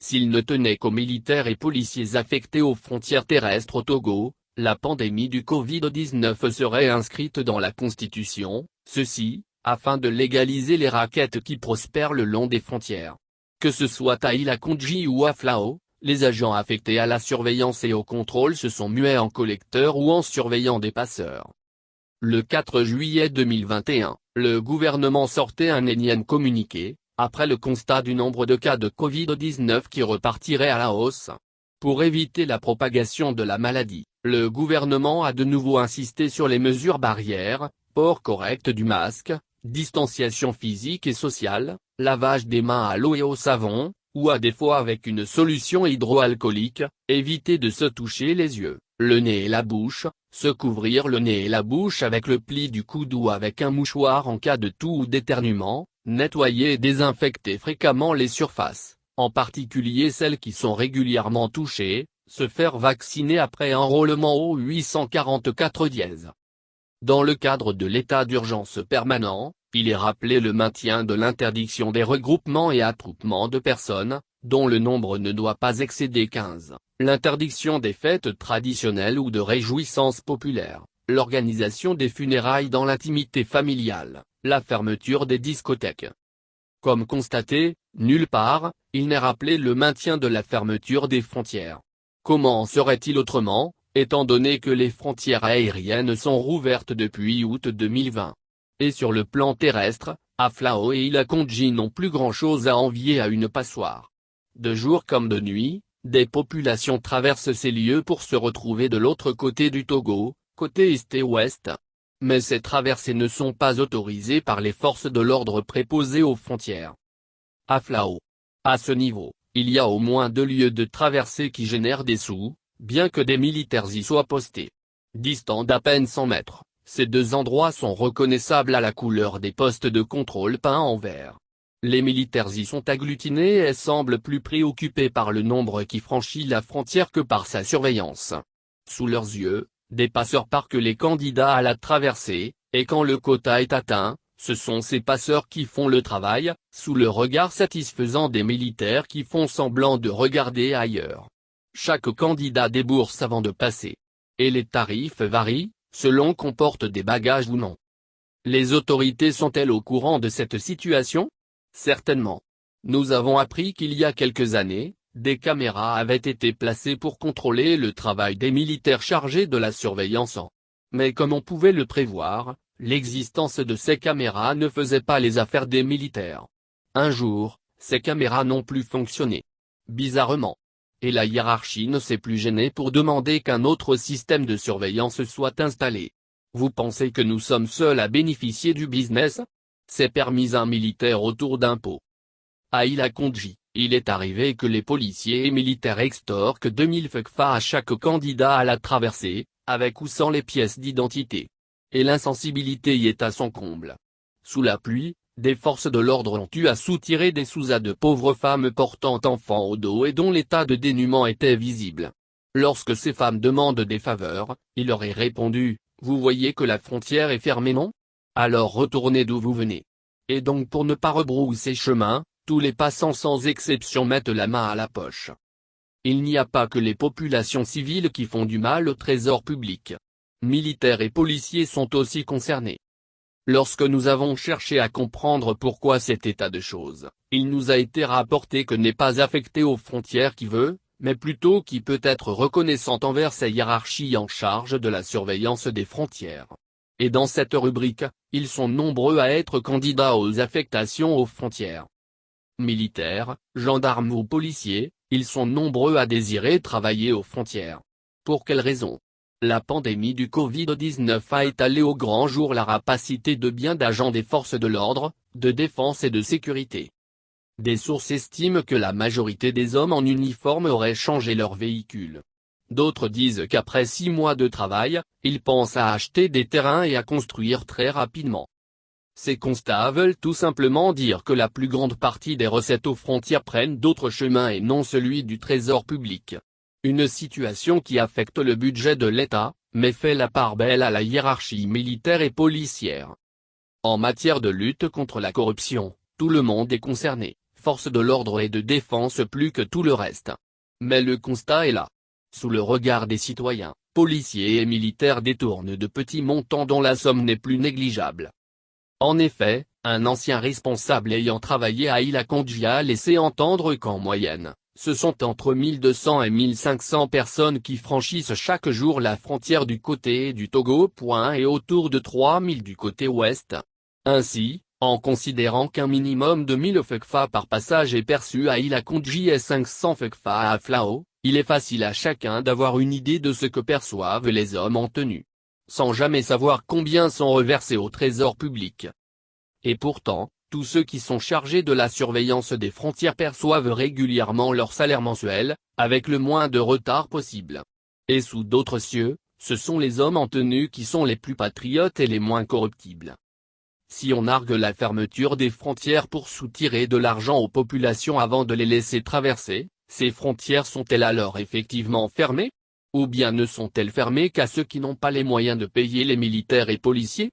S'il ne tenait qu'aux militaires et policiers affectés aux frontières terrestres au Togo, la pandémie du Covid-19 serait inscrite dans la Constitution, ceci, afin de légaliser les rackets qui prospèrent le long des frontières. Que ce soit à Ila-Kondji ou à Flao, les agents affectés à la surveillance et au contrôle se sont mués en collecteurs ou en surveillants des passeurs. Le 4 juillet 2021, le gouvernement sortait un énième communiqué, après le constat du nombre de cas de Covid-19 qui repartirait à la hausse. Pour éviter la propagation de la maladie, le gouvernement a de nouveau insisté sur les mesures barrières, port correct du masque, distanciation physique et sociale, lavage des mains à l'eau et au savon, ou à défaut avec une solution hydroalcoolique, éviter de se toucher les yeux, le nez et la bouche, se couvrir le nez et la bouche avec le pli du coude ou avec un mouchoir en cas de toux ou d'éternuement, nettoyer et désinfecter fréquemment les surfaces, en particulier celles qui sont régulièrement touchées, se faire vacciner après enrôlement au 844 dièse. Dans le cadre de l'état d'urgence permanent, il est rappelé le maintien de l'interdiction des regroupements et attroupements de personnes, dont le nombre ne doit pas excéder 15, l'interdiction des fêtes traditionnelles ou de réjouissances populaires, l'organisation des funérailles dans l'intimité familiale, la fermeture des discothèques. Comme constaté, nulle part, il n'est rappelé le maintien de la fermeture des frontières. Comment en serait-il autrement, étant donné que les frontières aériennes sont rouvertes depuis août 2020. Et sur le plan terrestre, Aflao et Ila-Kondji n'ont plus grand-chose à envier à une passoire. De jour comme de nuit, des populations traversent ces lieux pour se retrouver de l'autre côté du Togo, côté est et ouest. Mais ces traversées ne sont pas autorisées par les forces de l'ordre préposées aux frontières. Aflao. À ce niveau, il y a au moins 2 lieux de traversée qui génèrent des sous, bien que des militaires y soient postés. Distants d'à peine 100 mètres, ces 2 endroits sont reconnaissables à la couleur des postes de contrôle peints en vert. Les militaires y sont agglutinés et semblent plus préoccupés par le nombre qui franchit la frontière que par sa surveillance. Sous leurs yeux, des passeurs parquent les candidats à la traversée, et quand le quota est atteint, ce sont ces passeurs qui font le travail, sous le regard satisfaisant des militaires qui font semblant de regarder ailleurs. Chaque candidat débourse avant de passer. Et les tarifs varient, selon qu'on porte des bagages ou non. Les autorités sont-elles au courant de cette situation? Certainement. Nous avons appris qu'il y a quelques années, des caméras avaient été placées pour contrôler le travail des militaires chargés de la surveillance. Mais comme on pouvait le prévoir, l'existence de ces caméras ne faisait pas les affaires des militaires. Un jour, ces caméras n'ont plus fonctionné. Bizarrement. Et la hiérarchie ne s'est plus gênée pour demander qu'un autre système de surveillance soit installé. Vous pensez que nous sommes seuls à bénéficier du business? C'est permis un militaire autour d'un pot. À Ila-Kondji, il est arrivé que les policiers et militaires extorquent 2000 FCFA à chaque candidat à la traversée, avec ou sans les pièces d'identité. Et l'insensibilité y est à son comble. Sous la pluie, des forces de l'ordre ont eu à soutirer des sous à de pauvres femmes portant enfants au dos et dont l'état de dénuement était visible. Lorsque ces femmes demandent des faveurs, il leur est répondu, « Vous voyez que la frontière est fermée, non? Alors retournez d'où vous venez. » Et donc pour ne pas rebrousser chemin, tous les passants sans exception mettent la main à la poche. Il n'y a pas que les populations civiles qui font du mal au trésor public. Militaires et policiers sont aussi concernés. Lorsque nous avons cherché à comprendre pourquoi cet état de choses, il nous a été rapporté que n'est pas affecté aux frontières qui veut, mais plutôt qui peut être reconnaissant envers sa hiérarchie en charge de la surveillance des frontières. Et dans cette rubrique, ils sont nombreux à être candidats aux affectations aux frontières. Militaires, gendarmes ou policiers, ils sont nombreux à désirer travailler aux frontières. Pour quelles raisons? La pandémie du Covid-19 a étalé au grand jour la rapacité de bien d'agents des forces de l'ordre, de défense et de sécurité. Des sources estiment que la majorité des hommes en uniforme auraient changé leur véhicule. D'autres disent qu'après 6 mois de travail, ils pensent à acheter des terrains et à construire très rapidement. Ces constats veulent tout simplement dire que la plus grande partie des recettes aux frontières prennent d'autres chemins et non celui du trésor public. Une situation qui affecte le budget de l'État, mais fait la part belle à la hiérarchie militaire et policière. En matière de lutte contre la corruption, tout le monde est concerné, forces de l'ordre et de défense plus que tout le reste. Mais le constat est là. Sous le regard des citoyens, policiers et militaires détournent de petits montants dont la somme n'est plus négligeable. En effet, un ancien responsable ayant travaillé à Ila-Kondji a laissé entendre qu'en moyenne, ce sont entre 1200 et 1500 personnes qui franchissent chaque jour la frontière du côté du Togo. Et autour de 3000 du côté ouest. Ainsi, en considérant qu'un minimum de 1000 FECFA par passage est perçu à Ila-Kondji et 500 FECFA à Flao, il est facile à chacun d'avoir une idée de ce que perçoivent les hommes en tenue. Sans jamais savoir combien sont reversés au trésor public. Et pourtant, tous ceux qui sont chargés de la surveillance des frontières perçoivent régulièrement leur salaire mensuel, avec le moins de retard possible. Et sous d'autres cieux, ce sont les hommes en tenue qui sont les plus patriotes et les moins corruptibles. Si on argue la fermeture des frontières pour soutirer de l'argent aux populations avant de les laisser traverser, ces frontières sont-elles alors effectivement fermées? Ou bien ne sont-elles fermées qu'à ceux qui n'ont pas les moyens de payer les militaires et policiers?